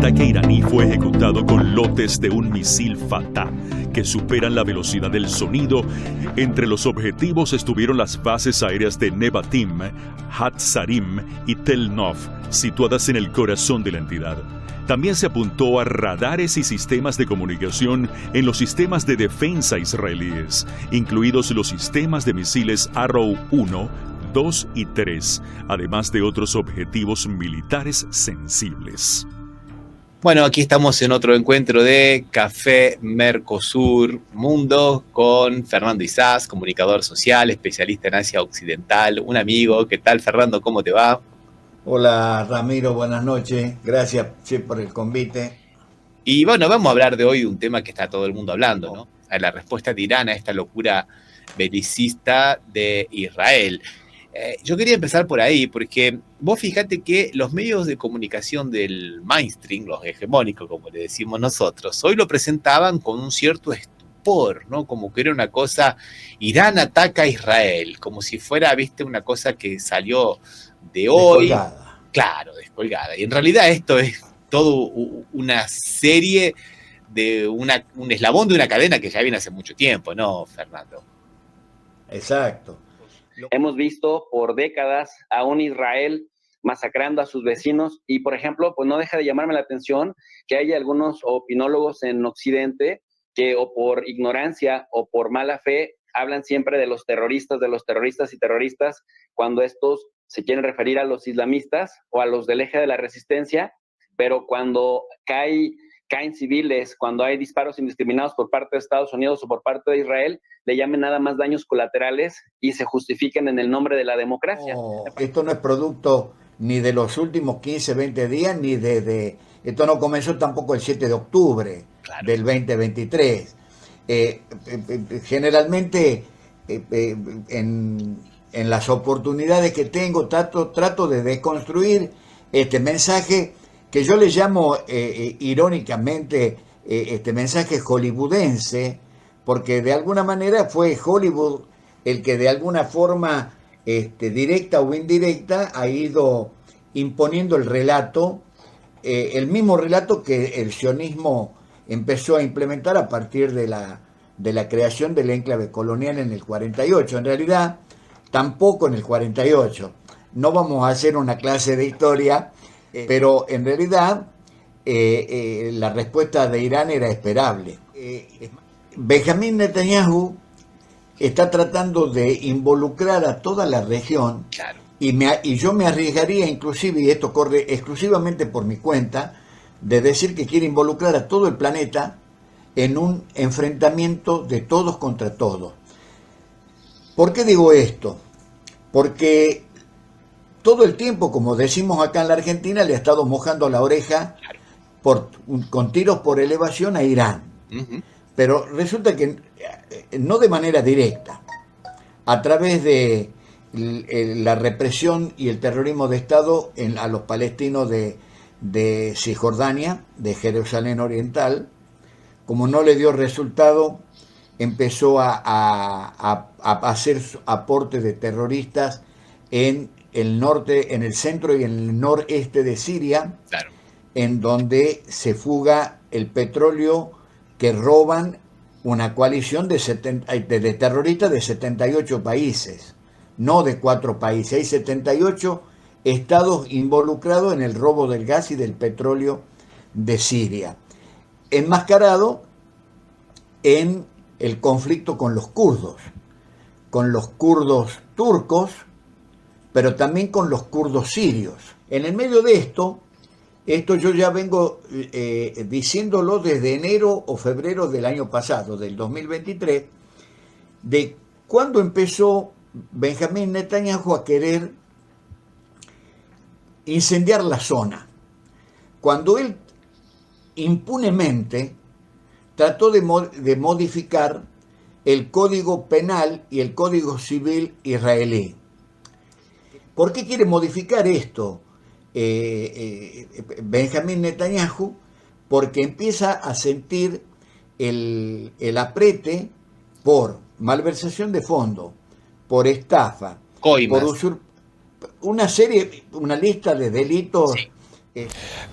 ataque iraní fue ejecutado con lotes de un misil Fatah que superan la velocidad del sonido. Entre los objetivos estuvieron las bases aéreas de Nevatim, Hatzarim y Tel Nov, situadas en el corazón de la entidad. También se apuntó a radares y sistemas de comunicación en los sistemas de defensa israelíes, incluidos los sistemas de misiles Arrow 1, 2 y 3, además de otros objetivos militares sensibles. Bueno, aquí estamos en otro encuentro de Café Mercosur Mundo con Fernando Isás, comunicador social, especialista en Asia Occidental, un amigo. ¿Qué tal, Fernando? ¿Cómo te va? Hola Ramiro, buenas noches. Gracias por el convite. Y bueno, vamos a hablar de hoy de un tema que está todo el mundo hablando, ¿no? A la respuesta de Irán a esta locura belicista de Israel. Yo quería empezar por ahí, porque vos fíjate que los medios de comunicación del mainstream, los hegemónicos, como le decimos nosotros, hoy lo presentaban con un cierto estupor, ¿no? Como que era una cosa, Irán ataca a Israel, como si fuera, viste, una cosa que salió de hoy. Descolgada. Claro, descolgada. Y en realidad esto es todo una serie de un eslabón de una cadena que ya viene hace mucho tiempo, ¿no, Fernando? Exacto. Hemos visto por décadas a un Israel masacrando a sus vecinos y, por ejemplo, pues no deja de llamarme la atención que haya algunos opinólogos en Occidente que o por ignorancia o por mala fe hablan siempre de los terroristas y terroristas cuando estos se quieren referir a los islamistas o a los del eje de la resistencia, pero cuando caen civiles, cuando hay disparos indiscriminados por parte de Estados Unidos o por parte de Israel, le llamen nada más daños colaterales y se justifiquen en el nombre de la democracia. Esto no es producto ni de los últimos 15, 20 días, ni de... Esto no comenzó tampoco el 7 de octubre del 2023. Generalmente, en las oportunidades que tengo, trato de deconstruir este mensaje que yo le llamo irónicamente este mensaje hollywoodense, porque de alguna manera fue Hollywood el que de alguna forma directa o indirecta ha ido imponiendo el relato, el mismo relato que el sionismo empezó a implementar a partir de la creación del enclave colonial en el 48. En realidad, tampoco en el 48. No vamos a hacer una clase de historia, pero en realidad la respuesta de Irán era esperable. Benjamín Netanyahu está tratando de involucrar a toda la región, Claro. y yo me arriesgaría inclusive, y esto corre exclusivamente por mi cuenta, de decir que quiere involucrar a todo el planeta en un enfrentamiento de todos contra todos. ¿Por qué digo esto? Porque todo el tiempo, como decimos acá en la Argentina, le ha estado mojando la oreja con tiros por elevación a Irán. Uh-huh. Pero resulta que no de manera directa, a través de la represión y el terrorismo de Estado a los palestinos de Cisjordania, de Jerusalén Oriental. Como no le dio resultado, empezó a hacer aportes de terroristas en el norte, en el centro y en el noreste de Siria, Claro. en donde se fuga el petróleo que roban una coalición de terroristas de 78 países, no de 4 países. Hay 78 estados involucrados en el robo del gas y del petróleo de Siria, enmascarado en el conflicto con los kurdos turcos, pero también con los kurdos sirios. En el medio de esto yo ya vengo diciéndolo desde enero o febrero del año pasado, del 2023, de cuando empezó Benjamín Netanyahu a querer incendiar la zona. Cuando él impunemente trató de modificar el Código Penal y el Código Civil israelí. ¿Por qué quiere modificar esto Benjamín Netanyahu? Porque empieza a sentir el aprete por malversación de fondos, por estafa, Coimas. por una lista de delitos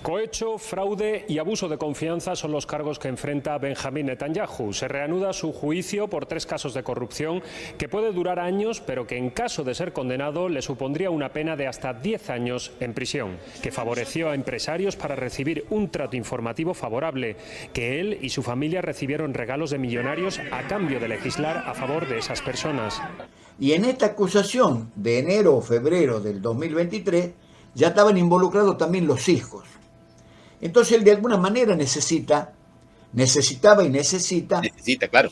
Cohecho, fraude y abuso de confianza son los cargos que enfrenta Benjamín Netanyahu. Se reanuda su juicio por 3 casos de corrupción que puede durar años, pero que en caso de ser condenado le supondría una pena de hasta 10 años en prisión, que favoreció a empresarios para recibir un trato informativo favorable, que él y su familia recibieron regalos de millonarios a cambio de legislar a favor de esas personas. Y en esta acusación de enero o febrero del 2023 ya estaban involucrados también los hijos. Entonces él de alguna manera necesita, claro,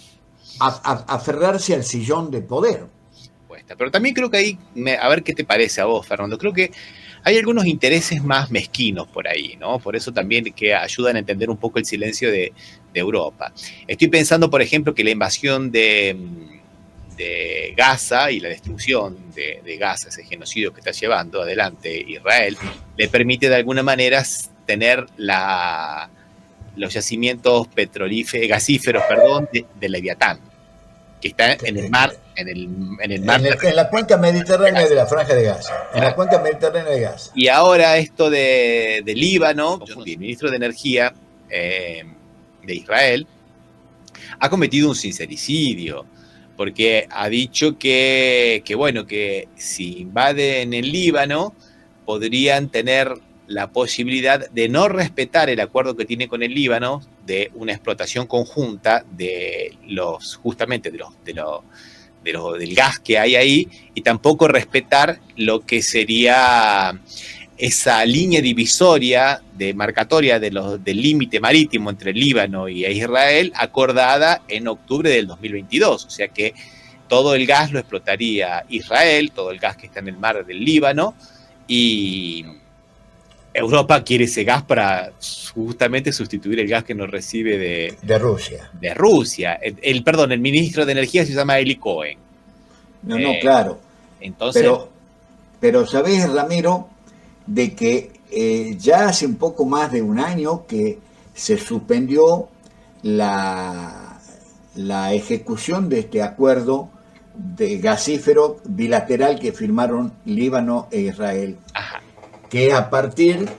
aferrarse al sillón de poder. Pero también creo que ahí, a ver qué te parece a vos, Fernando, creo que hay algunos intereses más mezquinos por ahí, ¿no? Por eso también que ayudan a entender un poco el silencio de Europa. Estoy pensando, por ejemplo, que la invasión de Gaza y la destrucción de Gaza, ese genocidio que está llevando adelante Israel, le permite de alguna manera tener los yacimientos gasíferos de Leviatán, que está en el mar, en la cuenca mediterránea de la Franja de Gaza, en la cuenca mediterránea de Gaza. Y ahora esto de Líbano, el ministro de Energía de Israel ha cometido un sincericidio, porque ha dicho que si invaden el Líbano podrían tener la posibilidad de no respetar el acuerdo que tiene con el Líbano de una explotación conjunta del gas que hay ahí, y tampoco respetar lo que sería esa línea divisoria demarcatoria del límite marítimo entre Líbano y Israel, acordada en octubre del 2022. O sea que todo el gas lo explotaría Israel, todo el gas que está en el mar del Líbano, y Europa quiere ese gas para justamente sustituir el gas que nos recibe de Rusia. El ministro de Energía se llama Eli Cohen. Claro. Entonces, pero ¿sabés, Ramiro, de que ya hace un poco más de un año que se suspendió la ejecución de este acuerdo de gasífero bilateral que firmaron Líbano e Israel? Ajá. Que es a partir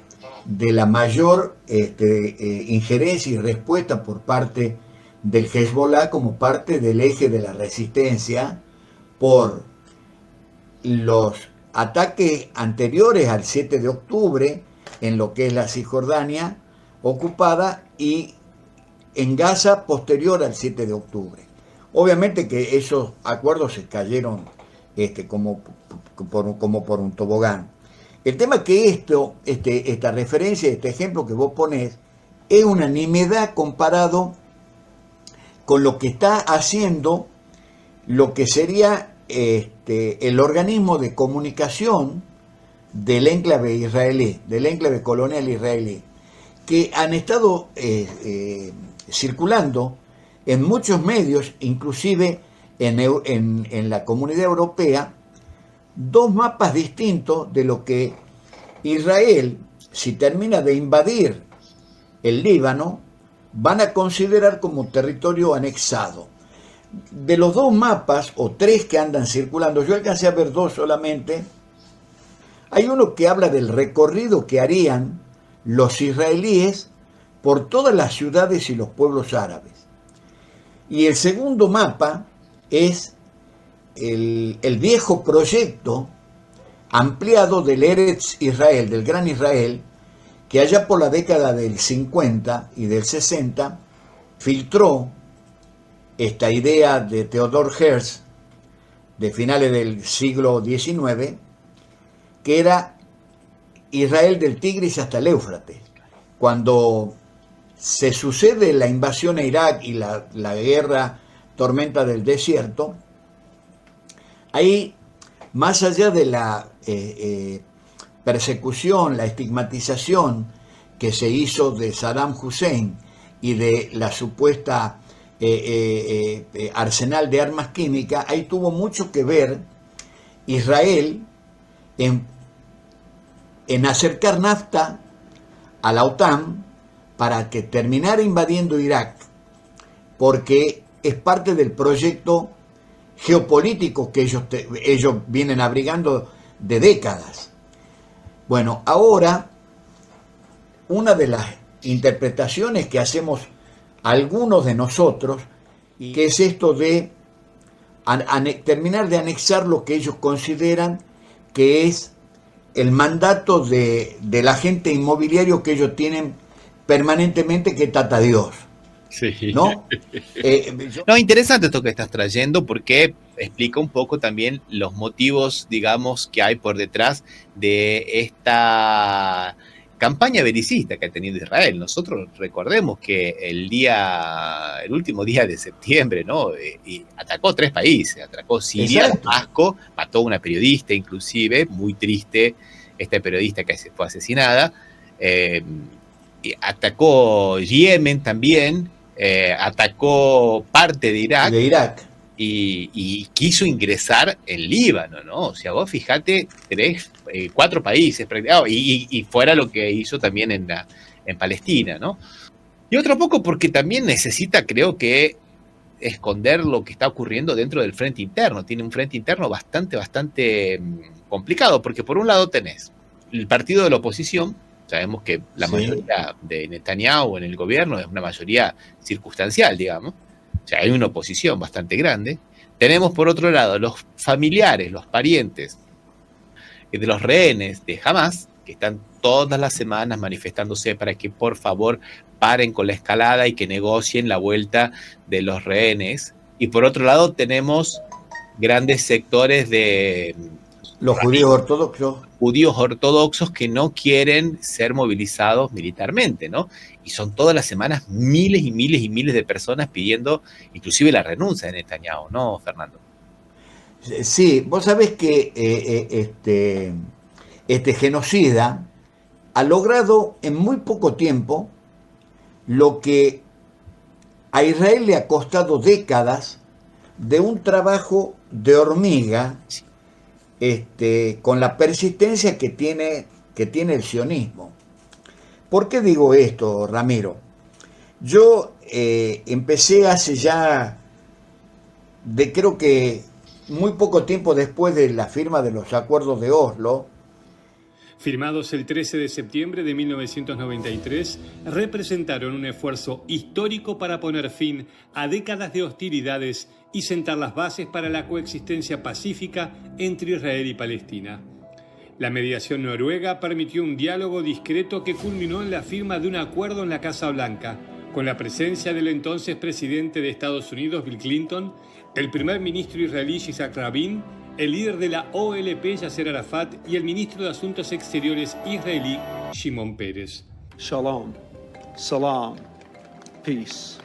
de la mayor injerencia y respuesta por parte del Hezbollah como parte del eje de la resistencia por los ataques anteriores al 7 de octubre en lo que es la Cisjordania ocupada y en Gaza posterior al 7 de octubre. Obviamente que esos acuerdos se cayeron como por un tobogán. El tema es que esta referencia, este ejemplo que vos ponés, es una nimiedad comparado con lo que está haciendo lo que sería el organismo de comunicación del enclave israelí, del enclave colonial israelí, que han estado circulando en muchos medios, inclusive en la Comunidad Europea, 2 mapas distintos de lo que Israel, si termina de invadir el Líbano, van a considerar como territorio anexado. De los 2 mapas, o 3 que andan circulando, yo alcancé a ver 2 solamente, hay uno que habla del recorrido que harían los israelíes por todas las ciudades y los pueblos árabes. Y el segundo mapa es el viejo proyecto ampliado del Eretz Israel, del Gran Israel, que allá por la década del 50 y del 60 filtró esta idea de Theodor Herzl de finales del siglo XIX, que era Israel del Tigris hasta el Éufrates. Cuando se sucede la invasión a Irak y la guerra tormenta del desierto, ahí, más allá de la persecución, la estigmatización que se hizo de Saddam Hussein y de la supuesta arsenal de armas químicas, ahí tuvo mucho que ver Israel en acercar NAFTA a la OTAN para que terminara invadiendo Irak, porque es parte del proyecto geopolítico que ellos vienen abrigando de décadas. Bueno, ahora una de las interpretaciones que hacemos algunos de nosotros, que es esto de terminar de anexar lo que ellos consideran que es el mandato del agente inmobiliario que ellos tienen permanentemente, que Tata Dios. Sí. ¿No? No, interesante esto que estás trayendo, porque explica un poco también los motivos, digamos, que hay por detrás de esta campaña belicista que ha tenido Israel. Nosotros recordemos que el último día de septiembre, ¿no? Y atacó 3 países, atacó Siria, Damasco, mató a una periodista inclusive, muy triste, esta periodista que fue asesinada, y atacó Yemen también, atacó parte de Irak. Y quiso ingresar en Líbano, ¿no? O sea, vos fijate, 4 países, y fuera lo que hizo también en Palestina, ¿no? Y otro poco porque también necesita, creo que, esconder lo que está ocurriendo dentro del frente interno. Tiene un frente interno bastante complicado, porque por un lado tenés el partido de la oposición. Sabemos que la mayoría de Netanyahu en el gobierno es una mayoría circunstancial, digamos. O sea, hay una oposición bastante grande. Tenemos por otro lado los familiares, los parientes de los rehenes de Hamas, que están todas las semanas manifestándose para que por favor paren con la escalada y que negocien la vuelta de los rehenes. Y por otro lado tenemos grandes sectores de los judíos ortodoxos que no quieren ser movilizados militarmente, ¿no? Y son todas las semanas miles y miles y miles de personas pidiendo inclusive la renuncia de Netanyahu, ¿no, Fernando? Sí, vos sabés que este genocida ha logrado en muy poco tiempo lo que a Israel le ha costado décadas de un trabajo de hormiga, con la persistencia que tiene el sionismo. ¿Por qué digo esto, Ramiro? Yo empecé hace ya, creo que muy poco tiempo después de la firma de los acuerdos de Oslo, firmados el 13 de septiembre de 1993, representaron un esfuerzo histórico para poner fin a décadas de hostilidades y sentar las bases para la coexistencia pacífica entre Israel y Palestina. La mediación noruega permitió un diálogo discreto que culminó en la firma de un acuerdo en la Casa Blanca, con la presencia del entonces presidente de Estados Unidos, Bill Clinton, el primer ministro israelí Yitzhak Rabin, el líder de la OLP, Yasser Arafat, y el ministro de Asuntos Exteriores israelí, Shimon Peres. Shalom, salam, peace.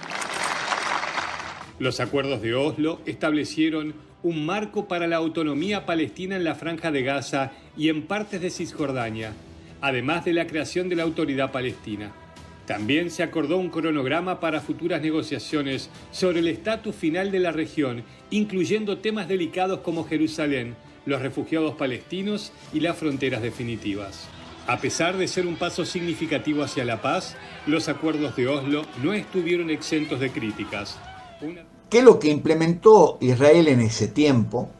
Los acuerdos de Oslo establecieron un marco para la autonomía palestina en la Franja de Gaza y en partes de Cisjordania, además de la creación de la Autoridad Palestina. También se acordó un cronograma para futuras negociaciones sobre el estatus final de la región, incluyendo temas delicados como Jerusalén, los refugiados palestinos y las fronteras definitivas. A pesar de ser un paso significativo hacia la paz, los acuerdos de Oslo no estuvieron exentos de críticas. ¿Qué es lo que implementó Israel en ese tiempo?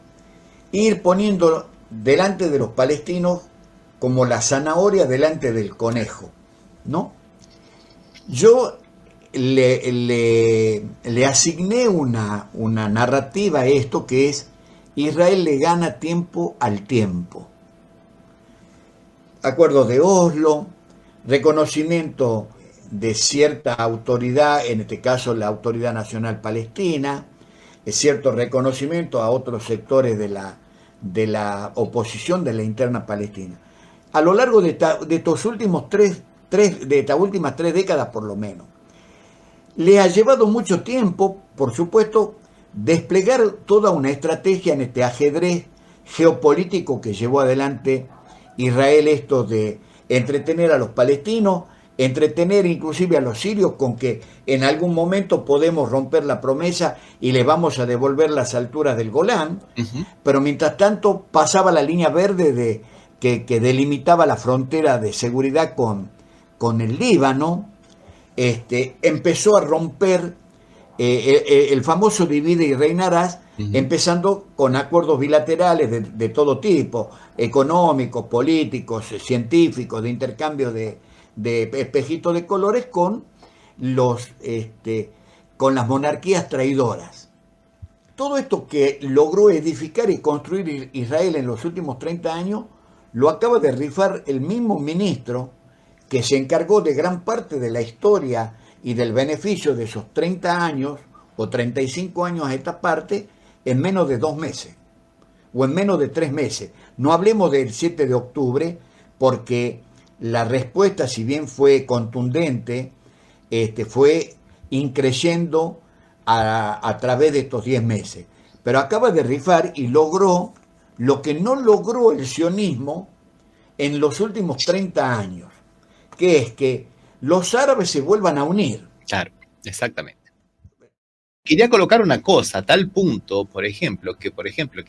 Ir poniendo delante de los palestinos como la zanahoria delante del conejo, ¿no? Yo le asigné una narrativa a esto, que es: Israel le gana tiempo al tiempo. Acuerdos de Oslo, reconocimiento de cierta autoridad, en este caso la Autoridad Nacional Palestina, cierto reconocimiento a otros sectores de la oposición de la interna palestina. A lo largo de estos últimos de estas últimas 3 décadas por lo menos, le ha llevado mucho tiempo, por supuesto, desplegar toda una estrategia en este ajedrez geopolítico que llevó adelante Israel, esto de entretener a los palestinos, entretener inclusive a los sirios con que en algún momento podemos romper la promesa y les vamos a devolver las alturas del Golán, pero mientras tanto pasaba la línea verde que delimitaba la frontera de seguridad con el Líbano. Empezó a romper el famoso divide y reinarás, empezando con acuerdos bilaterales de todo tipo, económicos, políticos, científicos, de intercambio de de espejito de colores con con las monarquías traidoras. Todo esto que logró edificar y construir Israel en los últimos 30 años, lo acaba de rifar el mismo ministro que se encargó de gran parte de la historia y del beneficio de esos 30 años o 35 años a esta parte en menos de 2 meses o en menos de 3 meses. No hablemos del 7 de octubre porque la respuesta, si bien fue contundente, fue increyendo a través de estos 10 meses. Pero acaba de rifar y logró lo que no logró el sionismo en los últimos 30 años, que es que los árabes se vuelvan a unir. Claro, exactamente. Quería colocar una cosa, a tal punto, por ejemplo, que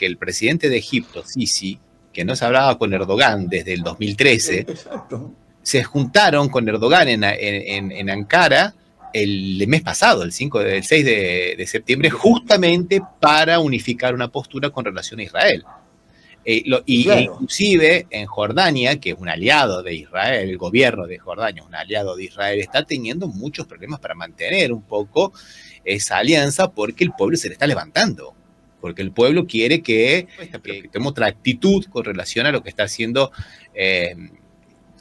el presidente de Egipto, Sisi, que no se hablaba con Erdogan desde el 2013, Exacto. se juntaron con Erdogan en Ankara el mes pasado, el 6 de septiembre, justamente para unificar una postura con relación a Israel. Claro. Inclusive en Jordania, que es un aliado de Israel, el gobierno de Jordania es un aliado de Israel, está teniendo muchos problemas para mantener un poco esa alianza porque el pueblo se le está levantando, porque el pueblo quiere que tengamos otra actitud con relación a lo que está haciendo,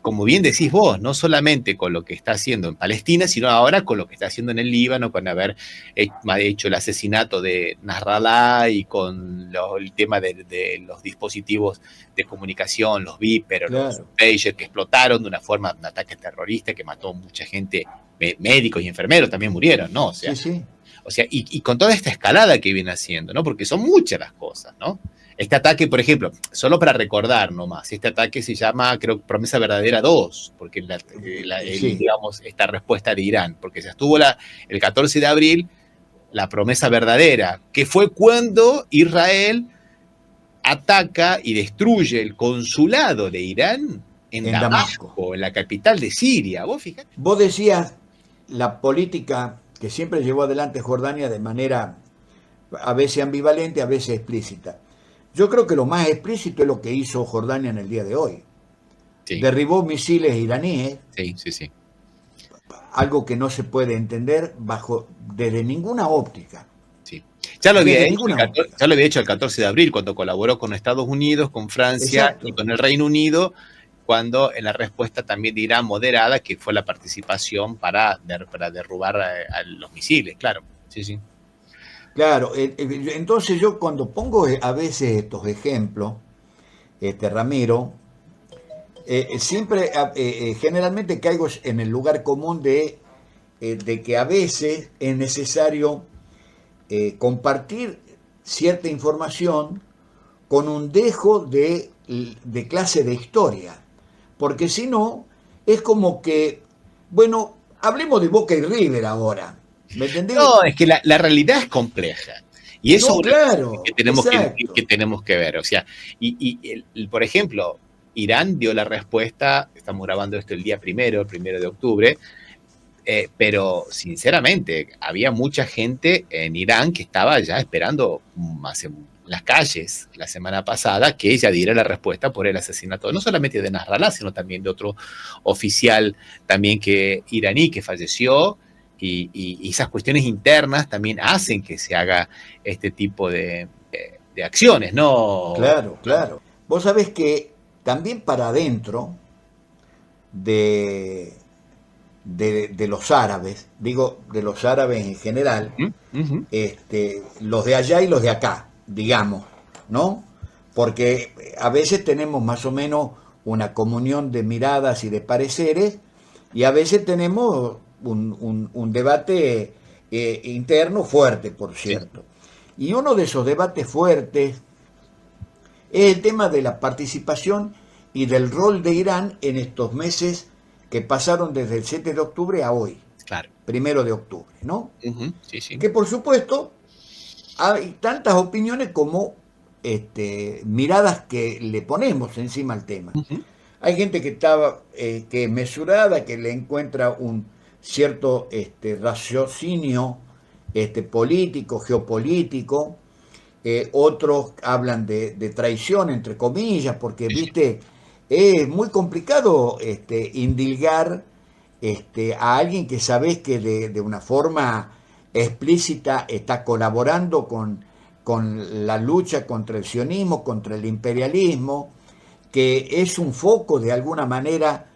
como bien decís vos, no solamente con lo que está haciendo en Palestina, sino ahora con lo que está haciendo en el Líbano, con haber hecho el asesinato de Nasrallah y con el tema de los dispositivos de comunicación, los Viper, claro, los pagers que explotaron de una forma, un ataque terrorista que mató mucha gente, médicos y enfermeros también murieron, ¿no? O sea, sí. O sea, y con toda esta escalada que viene haciendo, ¿no? Porque son muchas las cosas, ¿no? Este ataque, por ejemplo, solo para recordar nomás, este ataque se llama, creo, Promesa Verdadera 2, porque digamos, esta respuesta de Irán, porque se estuvo el 14 de abril, la Promesa Verdadera, que fue cuando Israel ataca y destruye el consulado de Irán en Damasco, en la capital de Siria. ¿Vos fijate? Vos decías la política que siempre llevó adelante Jordania de manera a veces ambivalente, a veces explícita. Yo creo que lo más explícito es lo que hizo Jordania en el día de hoy. Sí. Derribó misiles iraníes. Sí. Algo que no se puede entender desde ninguna óptica. Sí. Ya lo había hecho el 14 de abril, cuando colaboró con Estados Unidos, con Francia. Exacto. Y con el Reino Unido, cuando en la respuesta también de Irán moderada, que fue la participación para derrubar a los misiles, claro. Sí. Claro, entonces yo cuando pongo a veces estos ejemplos, Ramiro, siempre, generalmente caigo en el lugar común de que a veces es necesario compartir cierta información con un dejo de clase de historia, porque si no, es como que, bueno, hablemos de Boca y River ahora. ¿Me entendés? No, es que la realidad es compleja. Y eso claro, que tenemos que ver. O sea, por ejemplo, Irán dio la respuesta, estamos grabando esto el día el 1 de octubre, pero sinceramente había mucha gente en Irán que estaba ya esperando en las calles la semana pasada que ella diera la respuesta por el asesinato, no solamente de Nasrallah, sino también de otro oficial también iraní que falleció. Y esas cuestiones internas también hacen que se haga este tipo de acciones, ¿no? Claro. Vos sabés que también para adentro de los árabes, digo de los árabes en general, los de allá y los de acá, digamos, ¿no? Porque a veces tenemos más o menos una comunión de miradas y de pareceres, y a veces tenemos un debate interno fuerte, por cierto. Sí. Y uno de esos debates fuertes es el tema de la participación y del rol de Irán en estos meses que pasaron desde el 7 de octubre a hoy, claro. 1 de octubre, ¿no? Sí. Que por supuesto hay tantas opiniones como miradas que le ponemos encima al tema. Hay gente que estaba que mesurada, que le encuentra un cierto raciocinio político, geopolítico, otros hablan de traición, entre comillas, porque, viste, es muy complicado indilgar a alguien que sabés que de una forma explícita está colaborando con la lucha contra el sionismo, contra el imperialismo, que es un foco de alguna manera,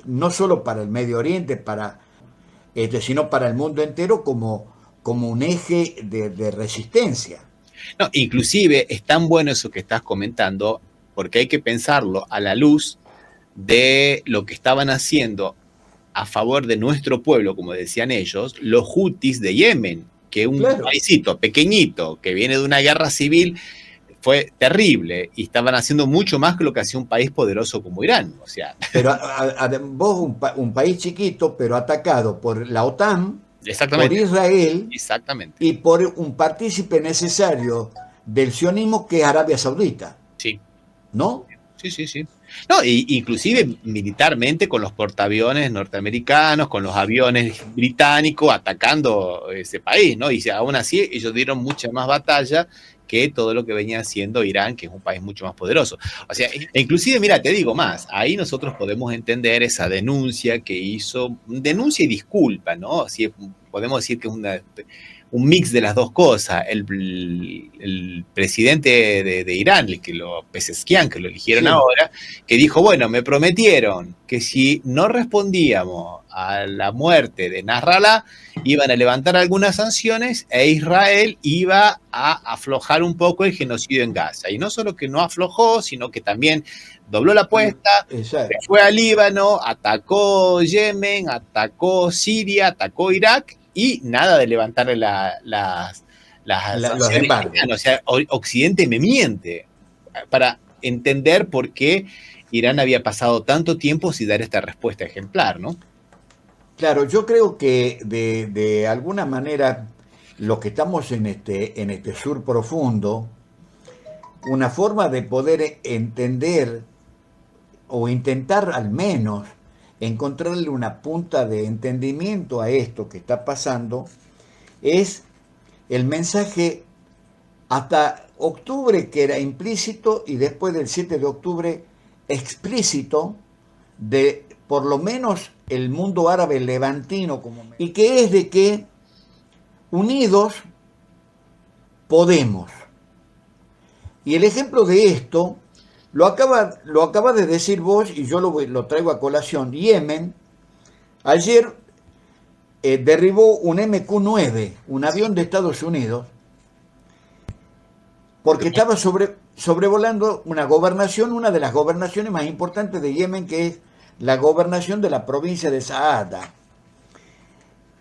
no solo para el Medio Oriente, sino para el mundo entero como un eje de resistencia. No, inclusive es tan bueno eso que estás comentando, porque hay que pensarlo a la luz de lo que estaban haciendo a favor de nuestro pueblo, como decían ellos, los hutis de Yemen, que un paísito pequeñito que viene de una guerra civil fue terrible y estaban haciendo mucho más que lo que hacía un país poderoso como Irán. O sea. Pero vos, un país chiquito, pero atacado por la OTAN, por Israel, exactamente, y por un partícipe necesario del sionismo que es Arabia Saudita. Sí. ¿No? Sí. No, inclusive militarmente con los portaaviones norteamericanos, con los aviones británicos atacando ese país, ¿no? Y aún así ellos dieron mucha más batalla que todo lo que venía haciendo Irán, que es un país mucho más poderoso. O sea, inclusive, mira, te digo más, ahí nosotros podemos entender esa denuncia que hizo, denuncia y disculpa, ¿no? Así podemos decir que es un mix de las dos cosas. El presidente de Irán, Pezeshkian, que lo eligieron ahora, que dijo, bueno, me prometieron que si no respondíamos a la muerte de Nasrallah, iban a levantar algunas sanciones e Israel iba a aflojar un poco el genocidio en Gaza. Y no solo que no aflojó, sino que también dobló la apuesta, fue a Líbano, atacó Yemen, atacó Siria, atacó Irak, y nada de levantarle las sanciones. O sea, Occidente me miente para entender por qué Irán había pasado tanto tiempo sin dar esta respuesta ejemplar, ¿no? Claro, yo creo que de alguna manera los que estamos en este sur profundo, una forma de poder entender o intentar al menos encontrarle una punta de entendimiento a esto que está pasando, es el mensaje hasta octubre que era implícito y después del 7 de octubre explícito de por lo menos el mundo árabe levantino, y que es de que unidos podemos. Y el ejemplo de esto lo acaba de decir vos y yo lo traigo a colación. Yemen ayer derribó un MQ-9, un avión de Estados Unidos, porque estaba sobrevolando una gobernación, una de las gobernaciones más importantes de Yemen, que es la gobernación de la provincia de Saada.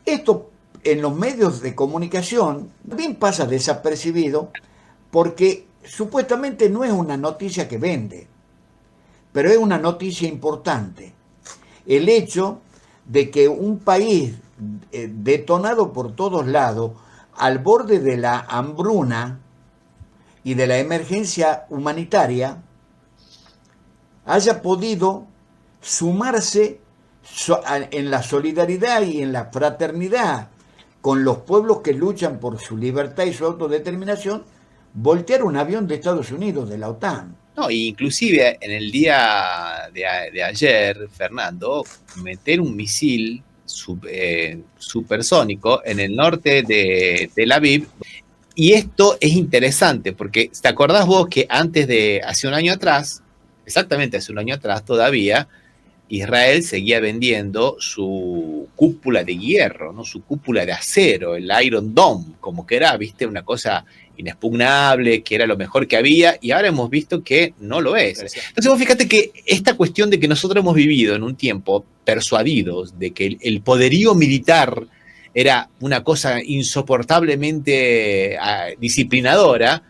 Esto en los medios de comunicación bien pasa desapercibido porque supuestamente no es una noticia que vende, pero es una noticia importante. El hecho de que un país detonado por todos lados, al borde de la hambruna y de la emergencia humanitaria, haya podido sumarse en la solidaridad y en la fraternidad con los pueblos que luchan por su libertad y su autodeterminación, voltear un avión de Estados Unidos, de la OTAN. No, inclusive en el día de ayer, Fernando, meter un misil supersónico en el norte de Tel Aviv. Y esto es interesante porque, ¿te acordás vos que hace un año atrás, exactamente hace un año atrás todavía, Israel seguía vendiendo su cúpula de hierro, ¿no? Su cúpula de acero, el Iron Dome, como que era, viste, una cosa inexpugnable, que era lo mejor que había, y ahora hemos visto que no lo es. Entonces vos fíjate que esta cuestión de que nosotros hemos vivido en un tiempo persuadidos de que el poderío militar era una cosa insoportablemente disciplinadora,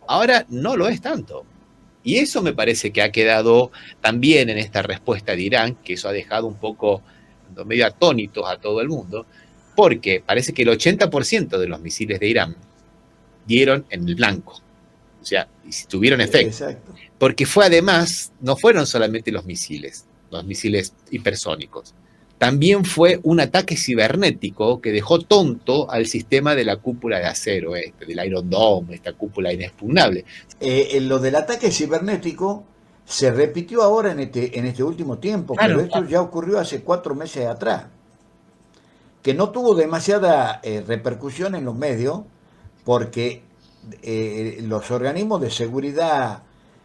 ahora no lo es tanto. Y eso me parece que ha quedado también en esta respuesta de Irán, que eso ha dejado un poco medio atónitos a todo el mundo, porque parece que el 80% de los misiles de Irán dieron en el blanco. O sea, tuvieron efecto. Exacto. Porque fue además, no fueron solamente los misiles hipersónicos. También fue un ataque cibernético que dejó tonto al sistema de la cúpula de acero, del Iron Dome, esta cúpula inexpugnable. Lo del ataque cibernético se repitió ahora en este último tiempo, claro, pero esto ya ocurrió hace 4 meses atrás. que no tuvo demasiada repercusión en los medios porque los organismos de seguridad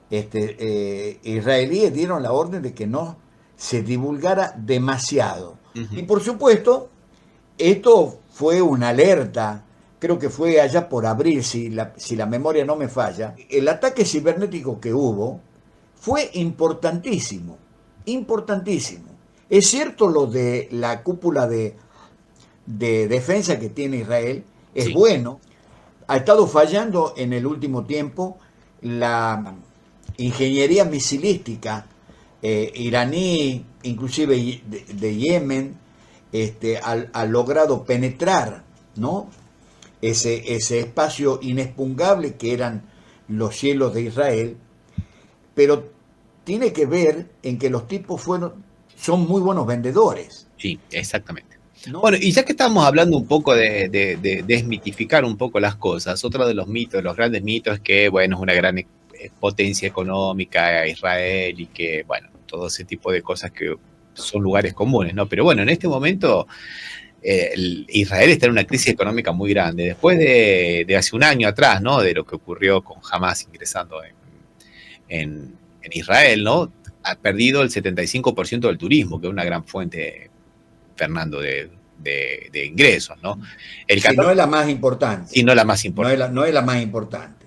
israelíes dieron la orden de que no se divulgara demasiado. Y por supuesto, esto fue una alerta, creo que fue allá por abril, si la memoria no me falla. El ataque cibernético que hubo fue importantísimo, importantísimo. Es cierto lo de la cúpula de defensa que tiene Israel, es Sí. bueno. Ha estado fallando en el último tiempo la ingeniería misilística iraní, inclusive de Yemen, ha logrado penetrar, ¿no?, ese espacio inexpugnable que eran los cielos de Israel, pero tiene que ver en que los tipos son muy buenos vendedores. Sí, exactamente. ¿No? Bueno, y ya que estamos hablando un poco de desmitificar un poco las cosas, otro de los mitos, los grandes mitos es que, bueno, es una gran potencia económica Israel y que, bueno, todo ese tipo de cosas que son lugares comunes, ¿no? Pero bueno, en este momento Israel está en una crisis económica muy grande. Después de hace un año atrás, ¿no?, de lo que ocurrió con Hamas ingresando en Israel, ¿no?, ha perdido el 75% del turismo, que es una gran fuente, Fernando, de ingresos, ¿no? Si no es la más importante. Si no la más importante. No es la más importante.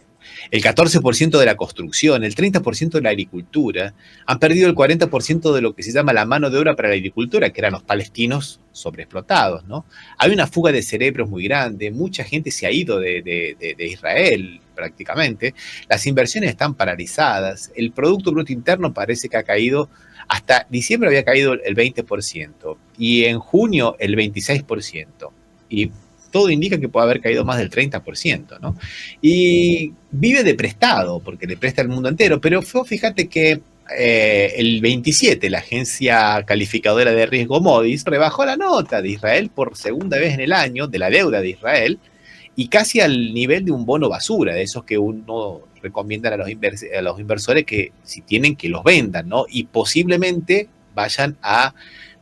El 14% de la construcción, el 30% de la agricultura, han perdido el 40% de lo que se llama la mano de obra para la agricultura, que eran los palestinos sobreexplotados, ¿no? Hay una fuga de cerebros muy grande, mucha gente se ha ido de Israel prácticamente, las inversiones están paralizadas, el Producto Bruto Interno parece que ha caído, hasta diciembre había caído el 20%, y en junio el 26%, y todo indica que puede haber caído más del 30%, ¿no? Y vive de prestado, porque le presta al mundo entero, pero fíjate que el 27, la agencia calificadora de riesgo Moody's rebajó la nota de Israel por segunda vez en el año, de la deuda de Israel, y casi al nivel de un bono basura, de esos que uno recomienda a los inversores que si tienen que los vendan, ¿no? Y posiblemente vayan a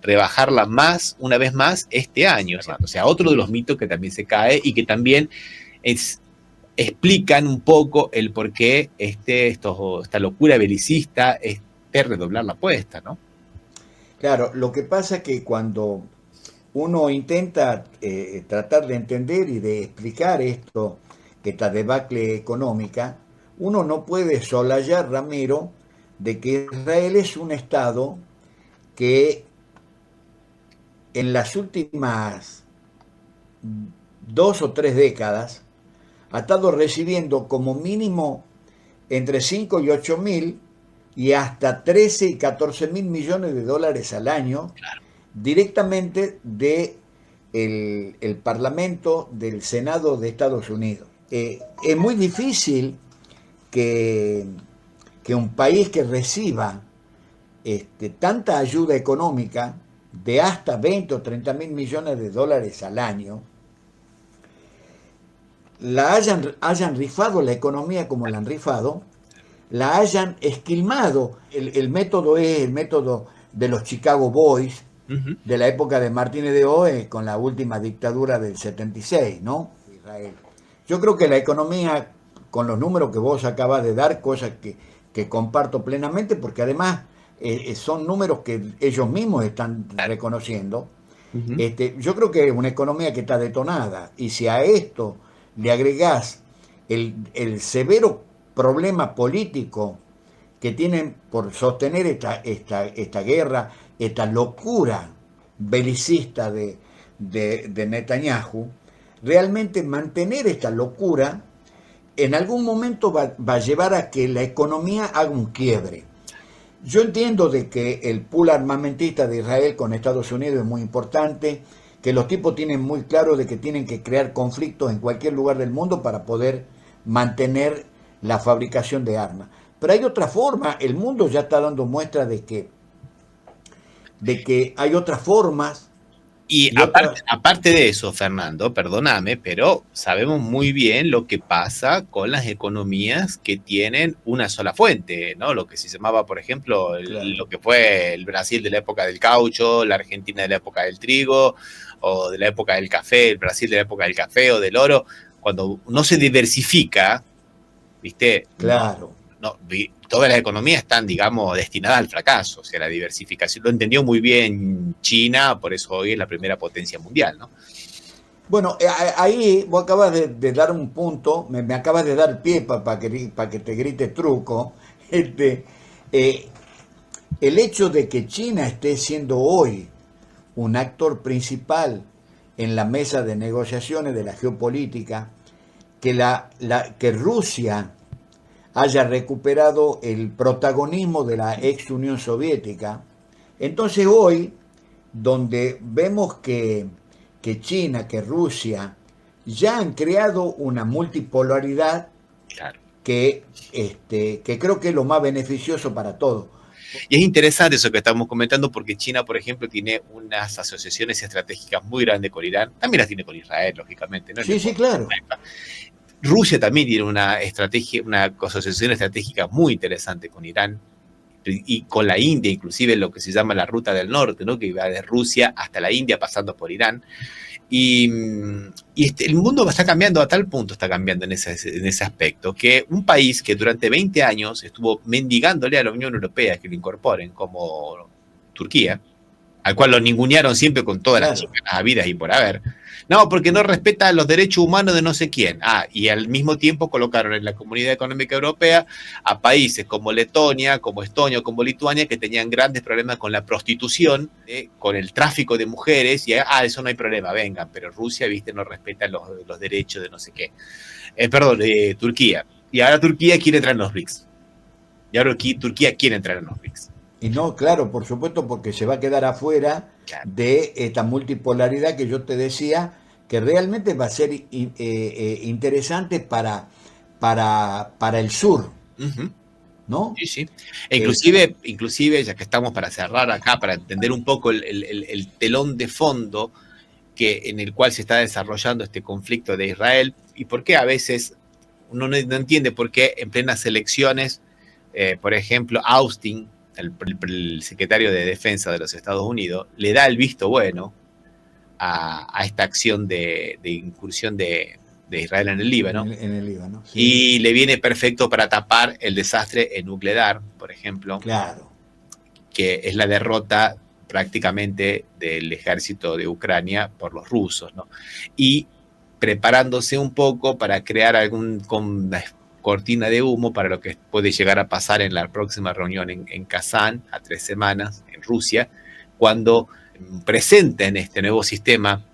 rebajarla más, una vez más, este año. O sea, otro de los mitos que también se cae y que también explican un poco el por qué esta locura belicista es de redoblar la apuesta, ¿no? Claro, lo que pasa es que cuando uno intenta tratar de entender y de explicar esta debacle económica, uno no puede soslayar, Ramiro, de que Israel es un Estado que en las últimas 2 o 3 décadas ha estado recibiendo como mínimo entre 5 y 8 mil y hasta 13 y 14 mil millones de dólares al año, Claro, directamente de el Parlamento del Senado de Estados Unidos. Es muy difícil que un país que reciba tanta ayuda económica de hasta 20 o 30 mil millones de dólares al año, hayan rifado la economía como la han rifado, la hayan esquilmado. El método es el método de los Chicago Boys, de la época de Martínez de Oe, con la última dictadura del 76, ¿no? Israel. Yo creo que la economía, con los números que vos acabas de dar, cosas que comparto plenamente, porque además son números que ellos mismos están reconociendo. Yo creo que es una economía que está detonada, y si a esto le agregás el severo problema político que tienen por sostener esta guerra, esta locura belicista de Netanyahu, realmente mantener esta locura en algún momento va a llevar a que la economía haga un quiebre. Yo entiendo de que el pool armamentista de Israel con Estados Unidos es muy importante, que los tipos tienen muy claro de que tienen que crear conflictos en cualquier lugar del mundo para poder mantener la fabricación de armas. Pero hay otra forma, el mundo ya está dando muestra de que hay otras formas Y aparte de eso, Fernando, perdóname, pero sabemos muy bien lo que pasa con las economías que tienen una sola fuente, ¿no? Lo que se llamaba, por ejemplo, lo que fue el Brasil de la época del caucho, la Argentina de la época del trigo, o de la época del café, el Brasil de la época del café o del oro. Cuando no se diversifica, ¿viste? Claro. Todas las economías están, digamos, destinadas al fracaso. O sea, la diversificación lo entendió muy bien China, por eso hoy es la primera potencia mundial, ¿no? Bueno, ahí vos acabas de dar un punto, me acabas de dar pie para que te grite truco. Eh, el hecho de que China esté siendo hoy un actor principal en la mesa de negociaciones de la geopolítica, que Rusia haya recuperado el protagonismo de la ex Unión Soviética. Entonces hoy, donde vemos que China, que Rusia, ya han creado una multipolaridad claro. que creo que es lo más beneficioso para todos. Y es interesante eso que estamos comentando porque China, por ejemplo, tiene unas asociaciones estratégicas muy grandes con Irán. También las tiene con Israel, lógicamente, ¿no? Sí, claro. Rusia también tiene una asociación estratégica muy interesante con Irán y con la India, inclusive lo que se llama la Ruta del Norte, ¿no? Que va de Rusia hasta la India pasando por Irán. Y el mundo está cambiando, a tal punto está cambiando en ese aspecto, que un país que durante 20 años estuvo mendigándole a la Unión Europea que lo incorporen, como Turquía, al cual lo ningunearon siempre con todas las chicas habidas y por haber. No, porque no respeta los derechos humanos de no sé quién. Y al mismo tiempo colocaron en la Comunidad Económica Europea a países como Letonia, como Estonia, como Lituania, que tenían grandes problemas con la prostitución, con el tráfico de mujeres, y eso no hay problema, vengan, pero Rusia, viste, no respeta los derechos de no sé qué. Turquía. Y ahora Turquía quiere entrar en los BRICS. Y ahora Turquía quiere entrar en los BRICS. Y no, claro, por supuesto, porque se va a quedar afuera de esta multipolaridad que yo te decía, que realmente va a ser interesante para el sur, ¿no? Sí, sí. Inclusive, ya que estamos para cerrar acá, para entender un poco el telón de fondo en el cual se está desarrollando este conflicto de Israel, y por qué a veces uno no entiende por qué en plenas elecciones, por ejemplo, Austin, el secretario de Defensa de los Estados Unidos, le da el visto bueno a esta acción de incursión de Israel en el Líbano. En el Líbano, sí. Y le viene perfecto para tapar el desastre en Nuclear, por ejemplo. Claro. Que es la derrota prácticamente del ejército de Ucrania por los rusos, ¿no? Y preparándose un poco para crear con cortina de humo para lo que puede llegar a pasar en la próxima reunión en Kazán, a 3 semanas, en Rusia, cuando presenten este nuevo sistema,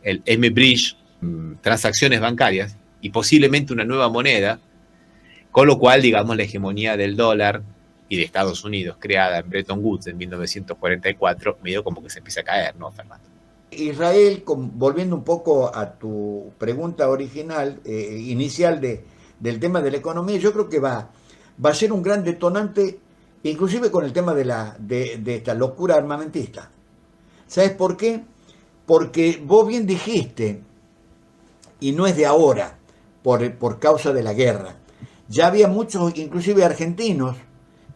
el M-Bridge, transacciones bancarias, y posiblemente una nueva moneda, con lo cual, digamos, la hegemonía del dólar y de Estados Unidos, creada en Bretton Woods en 1944, medio como que se empieza a caer, ¿no, Fernando? Israel, volviendo un poco a tu pregunta original, inicial del tema de la economía, yo creo que va a ser un gran detonante, inclusive con el tema de esta locura armamentista. ¿Sabes por qué? Porque vos bien dijiste, y no es de ahora, por causa de la guerra, ya había muchos, inclusive argentinos,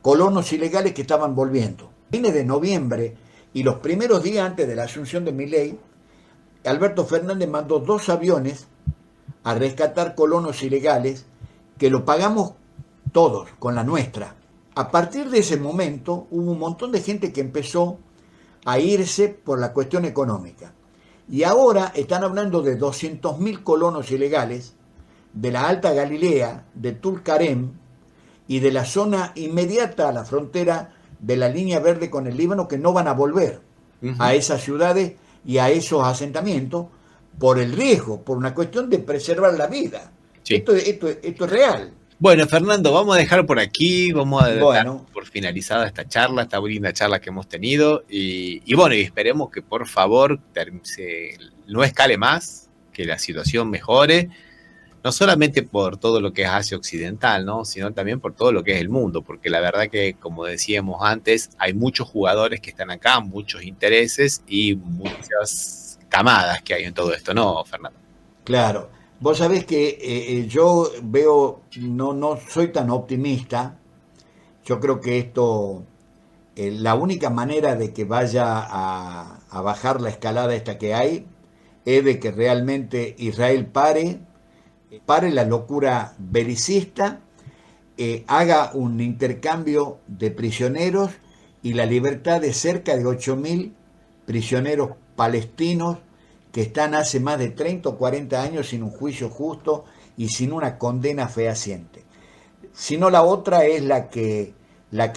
colonos ilegales que estaban volviendo. Fines de noviembre y los primeros días antes de la asunción de Milei, Alberto Fernández mandó 2 aviones a rescatar colonos ilegales que lo pagamos todos con la nuestra. A partir de ese momento hubo un montón de gente que empezó a irse por la cuestión económica. Y ahora están hablando de 200.000 colonos ilegales de la Alta Galilea, de Tulkarem y de la zona inmediata a la frontera de la línea verde con el Líbano, que no van a volver a esas ciudades y a esos asentamientos por el riesgo, por una cuestión de preservar la vida. Sí. Esto es real. Bueno, Fernando, vamos a dejar por aquí, vamos a dar por finalizada esta charla, esta linda charla que hemos tenido, y bueno, y esperemos que por favor no escale más, que la situación mejore, no solamente por todo lo que es Asia Occidental, ¿no? Sino también por todo lo que es el mundo, porque la verdad que, como decíamos antes, hay muchos jugadores que están acá, muchos intereses y muchas camadas que hay en todo esto, ¿no, Fernando? Claro. Vos sabés que yo veo, no soy tan optimista. Yo creo que esto, la única manera de que vaya a bajar la escalada esta que hay, es de que realmente Israel pare la locura belicista, haga un intercambio de prisioneros y la libertad de cerca de 8.000 prisioneros palestinos que están hace más de 30 o 40 años sin un juicio justo y sin una condena fehaciente. Sino la otra es la que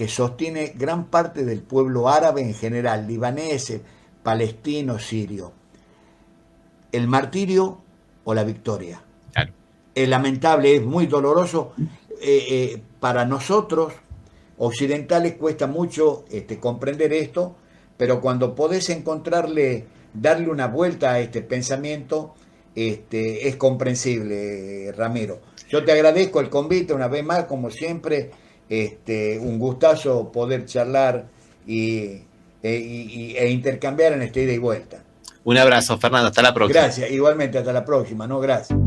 sostiene gran parte del pueblo árabe en general, libaneses, palestinos, sirios. El martirio o la victoria. Claro. Es lamentable, es muy doloroso. Para nosotros, occidentales, cuesta mucho comprender esto, pero cuando podés darle una vuelta a este pensamiento, es comprensible, Ramiro. Yo te agradezco el convite una vez más, como siempre, un gustazo poder charlar e intercambiar en esta ida y vuelta. Un abrazo, Fernando, hasta la próxima. Gracias, igualmente, hasta la próxima, ¿no? Gracias.